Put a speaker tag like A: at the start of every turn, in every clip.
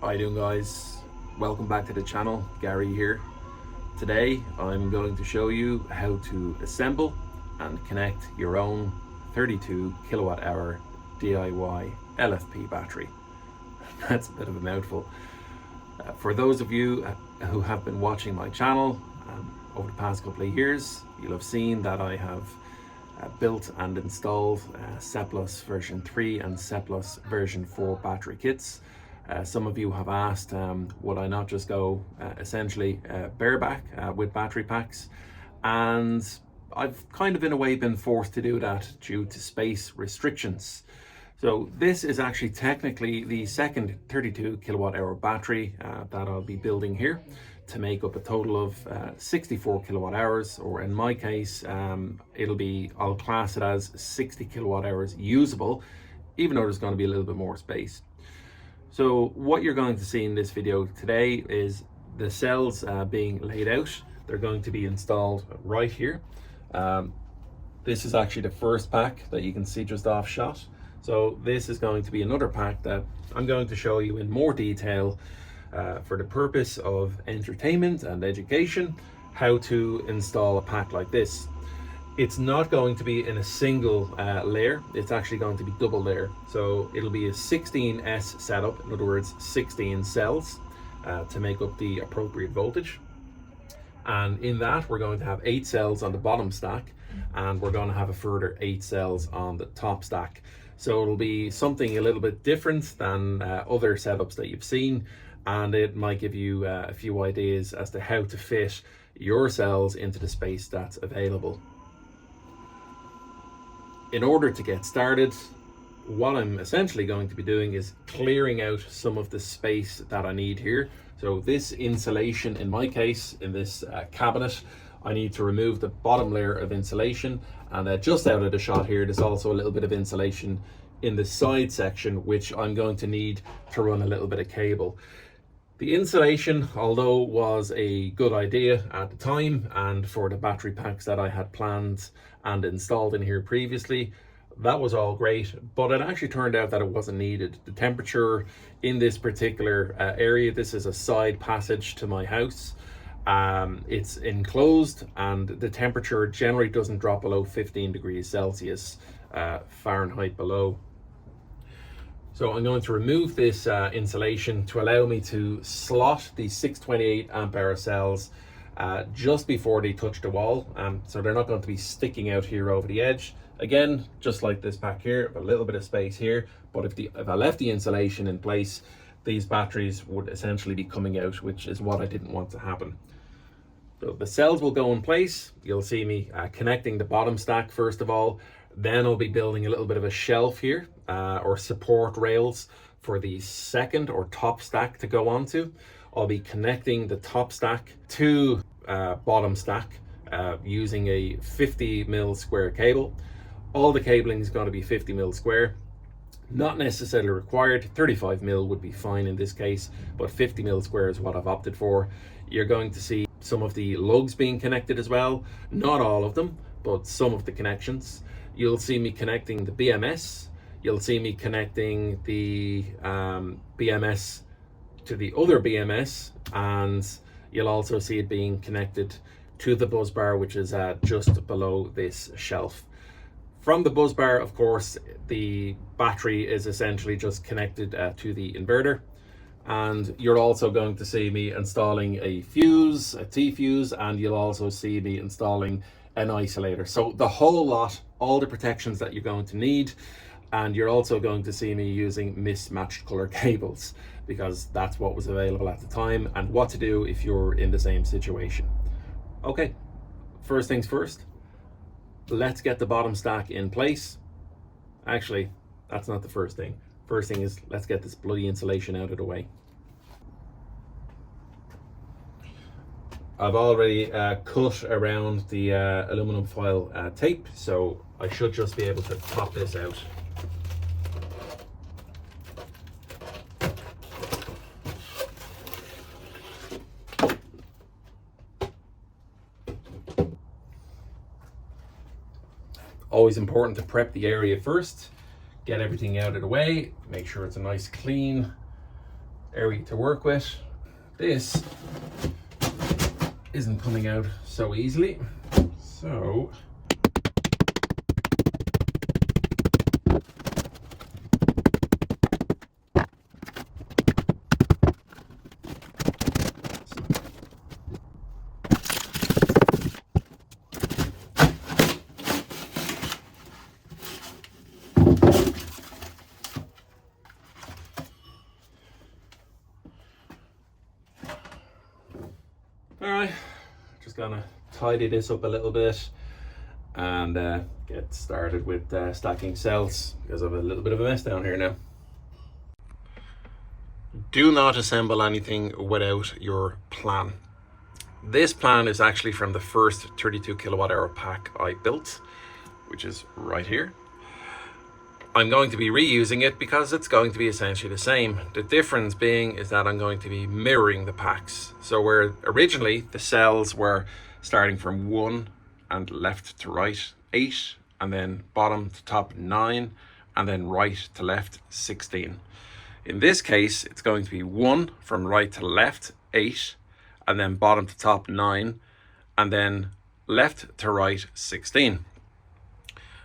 A: How you doing, guys? Welcome back to the channel. Gary here. Today I'm going to show you how to assemble and connect your own 32 kilowatt hour DIY LFP battery. That's a bit of a mouthful. For those of you who have been watching my channel over the past couple of years, you'll have seen that I have built and installed Ceplus version 3 and Ceplus version 4 battery kits. Some of you have asked, would I not just go essentially bareback with battery packs? And I've kind of in a way been forced to do that due to space restrictions. So this is actually technically the second 32 kilowatt hour battery that I'll be building here to make up a total of 64 kilowatt hours, or in my case, I'll class it as 60 kilowatt hours usable, even though there's going to be a little bit more space. So what you're going to see in this video today is the cells being laid out. They're going to be installed right here. This is actually the first pack that you can see just off shot. So this is going to be another pack that I'm going to show you in more detail for the purpose of entertainment and education, how to install a pack like this. It's not going to be in a single layer, it's actually going to be double layer. So it'll be a 16S setup, in other words 16 cells to make up the appropriate voltage. And in that we're going to have 8 cells on the bottom stack, and we're going to have a further 8 cells on the top stack. So it'll be something a little bit different than other setups that you've seen, and it might give you a few ideas as to how to fit your cells into the space that's available. In order to get started, what I'm essentially going to be doing is clearing out some of the space that I need here. So this insulation, in my case, in this cabinet, I need to remove the bottom layer of insulation, and just out of the shot here, there's also a little bit of insulation in the side section, which I'm going to need to run a little bit of cable. The insulation, although was a good idea at the time and for the battery packs that I had planned and installed in here previously, that was all great, but it actually turned out that it wasn't needed. The temperature in this particular area, this is a side passage to my house, it's enclosed, and the temperature generally doesn't drop below 15 degrees Celsius Fahrenheit below. So I'm going to remove this insulation to allow me to slot the 628 amp hour cells just before they touch the wall. So they're not going to be sticking out here over the edge. Again, just like this pack here, a little bit of space here, but if I left the insulation in place, these batteries would essentially be coming out, which is what I didn't want to happen. So the cells will go in place. You'll see me connecting the bottom stack first of all. Then I'll be building a little bit of a shelf here, or support rails for the second or top stack to go onto. I'll be connecting the top stack to bottom stack using a 50mm square cable. All the cabling is going to be 50mm square. Not necessarily required, 35mm would be fine in this case, but 50mm square is what I've opted for. You're going to see some of the lugs being connected as well. Not all of them, but some of the connections. You'll see me connecting the BMS. You'll see me connecting the BMS to the other BMS, and you'll also see it being connected to the buzz bar, which is just below this shelf. From the buzz bar, of course, the battery is essentially just connected to the inverter. And you're also going to see me installing a fuse, a T-fuse, and you'll also see me installing an isolator. So the whole lot, all the protections that you're going to need, and you're also going to see me using mismatched color cables because that's what was available at the time and what to do if you're in the same situation. Okay, first things first, let's get the bottom stack in place. Actually, that's not the first thing. First thing is, let's get this bloody insulation out of the way. I've already cut around the aluminum foil tape, so I should just be able to pop this out. Always important to prep the area first, get everything out of the way, make sure it's a nice clean area to work with. This isn't coming out so easily, so alright, just gonna tidy this up a little bit and get started with stacking cells, because I have a little bit of a mess down here now. Do not assemble anything without your plan. This plan is actually from the first 32 kilowatt hour pack I built, which is right here. I'm going to be reusing it because it's going to be essentially the same. The difference being is that I'm going to be mirroring the packs. So where originally the cells were starting from 1 and left to right 8, and then bottom to top 9, and then right to left 16. In this case, it's going to be 1 from right to left 8, and then bottom to top 9, and then left to right 16.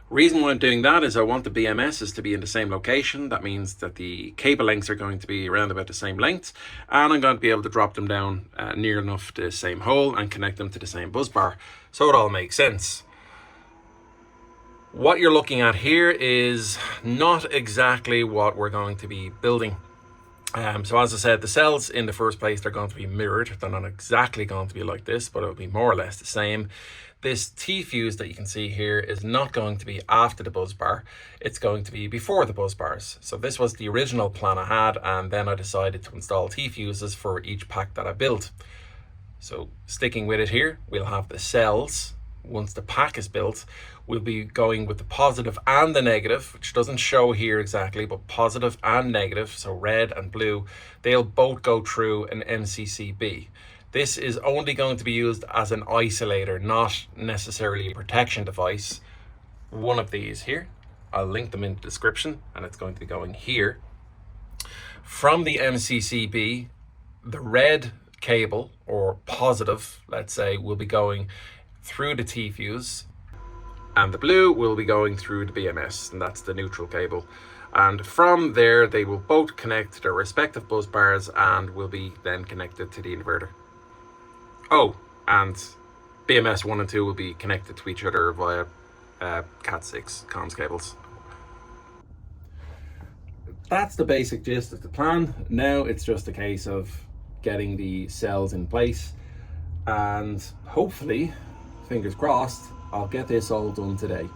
A: Reason why I'm doing that is I want the BMSs to be in the same location. That means that the cable lengths are going to be around about the same length, and I'm going to be able to drop them down near enough to the same hole and connect them to the same bus bar, so it all makes sense. What you're looking at here is not exactly what we're going to be building. So as I said, the cells in the first place, they're going to be mirrored. They're not exactly going to be like this, but it'll be more or less the same. This T-fuse that you can see here is not going to be after the buzz bar. It's going to be before the buzz bars. So this was the original plan I had, and then I decided to install T-fuses for each pack that I built. So sticking with it here, we'll have the cells. Once the pack is built, we'll be going with the positive and the negative, which doesn't show here exactly, but positive and negative, so red and blue, they'll both go through an MCCB. This is only going to be used as an isolator, not necessarily a protection device. One of these here, I'll link them in the description, and it's going to be going here. From the MCCB, the red cable, or positive, let's say, will be going through the T-fuse, and the blue will be going through the BMS, and that's the neutral cable. And from there, they will both connect to their respective bus bars and will be then connected to the inverter. Oh, and BMS 1 and 2 will be connected to each other via Cat6 comms cables. That's the basic gist of the plan. Now it's just a case of getting the cells in place, and hopefully, fingers crossed, I'll get this all done today.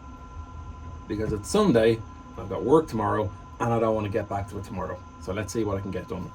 A: Because it's Sunday, I've got work tomorrow, and I don't want to get back to it tomorrow. So let's see what I can get done.